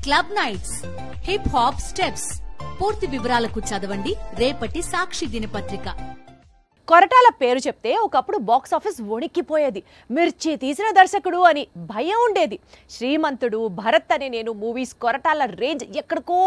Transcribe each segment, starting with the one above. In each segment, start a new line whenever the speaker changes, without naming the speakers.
Club nights, hip hop steps. పూర్తి వివరాలకు చదవండి రేపటి సాక్షి దినపత్రిక.
కొరటాల పేరు చెప్తే ఒకప్పుడు బాక్స్ ఆఫీస్ వణికిపోయేది. మిర్చి తీసిన దర్శకుడు అని భయం ఉండేది. శ్రీమంతుడు, భరత్ అనే నేను మూవీస్ కొరటాల రేంజ్ ఎక్కడికో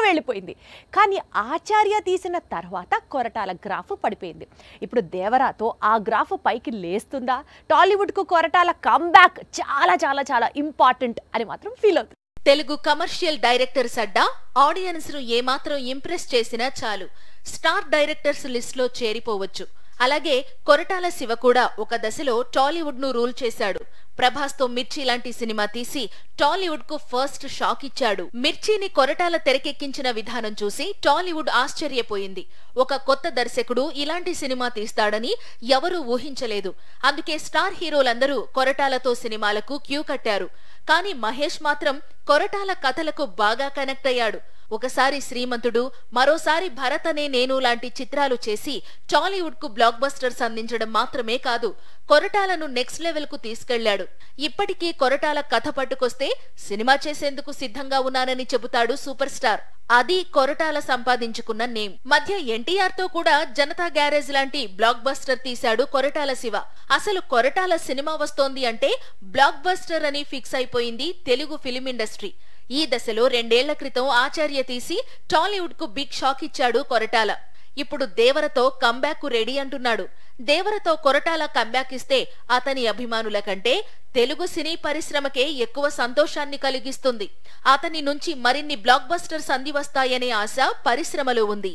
వెళ్ళిపోయింది. కానీ ఆచార్య తీసిన తర్వాత కొరటాల గ్రాఫ్ పడిపోయింది. ఇప్పుడు దేవరాతో ఆ గ్రాఫ్ పైకి లేస్తుందా? టాలీవుడ్కు కొరటాల కమ్బ్యాక్ చాలా చాలా చాలా ఇంపార్టెంట్ అని మాత్రం ఫీల్ అవుతుంది.
తెలుగు కమర్షియల్ డైరెక్టర్స్ అడ్డా ఆడియన్స్ ను ఏమాత్రం ఇంప్రెస్ చేసినా చాలు, స్టార్ డైరెక్టర్స్ లిస్ట్ లో చేరిపోవచ్చు. అలాగే కొరటాల శివ కూడా ఒక దశలో టాలీవుడ్ ను రూల్ చేశాడు. ప్రభాస్ తో మిర్చి లాంటి సినిమా తీసి టాలీవుడ్ కు ఫస్ట్ షాక్ ఇచ్చాడు. మిర్చిని కొరటాల తెరకెక్కించిన విధానం చూసి టాలీవుడ్ ఆశ్చర్యపోయింది. ఒక కొత్త దర్శకుడు ఇలాంటి సినిమా తీస్తాడని ఎవరూ ఊహించలేదు. అందుకే స్టార్ హీరోలందరూ కొరటాలతో సినిమాలకు క్యూ కట్టారు. కానీ మహేష్ మాత్రం కొరటాల కథలకు బాగా కనెక్ట్ అయ్యాడు. ఒకసారి శ్రీమంతుడు, మరోసారి భరత్ అనే నేను లాంటి చిత్రాలు చేసి టాలీవుడ్ కు బ్లాక్ బస్టర్స్ అందించడం మాత్రమే కాదు, కొరటాలను నెక్స్ట్ లెవెల్ కు తీసుకెళ్లాడు. ఇప్పటికీ కొరటాల కథ పట్టుకొస్తే సినిమా చేసేందుకు సిద్ధంగా ఉన్నానని చెబుతాడు సూపర్ స్టార్. అది కొరటాల సంపాదించుకున్న నేమ్. మధ్య ఎన్టీఆర్ తో కూడా జనతా గ్యారేజ్ లాంటి బ్లాక్ బస్టర్ తీశాడు కొరటాల శివ. అసలు కొరటాల సినిమా వస్తోంది అంటే బ్లాక్ బస్టర్ అని ఫిక్స్ అయిపోయింది తెలుగు ఫిలిం ఇండస్ట్రీ. ఈ దశలో 2 ఏళ్ల క్రితం ఆచార్య తీసి టాలీవుడ్ కు బిగ్ షాక్ ఇచ్చాడు కొరటాల. ఇప్పుడు దేవరతో కంబ్యాక్ రెడీ అంటున్నాడు. దేవరతో కొరటాల కంబ్యాక్ ఇస్తే అతని అభిమానుల కంటే తెలుగు సినీ పరిశ్రమకే ఎక్కువ సంతోషాన్ని కలిగిస్తుంది. అతని నుంచి మరిన్ని బ్లాక్ బస్టర్స్ అందివస్తాయనే ఆశ పరిశ్రమలో ఉంది.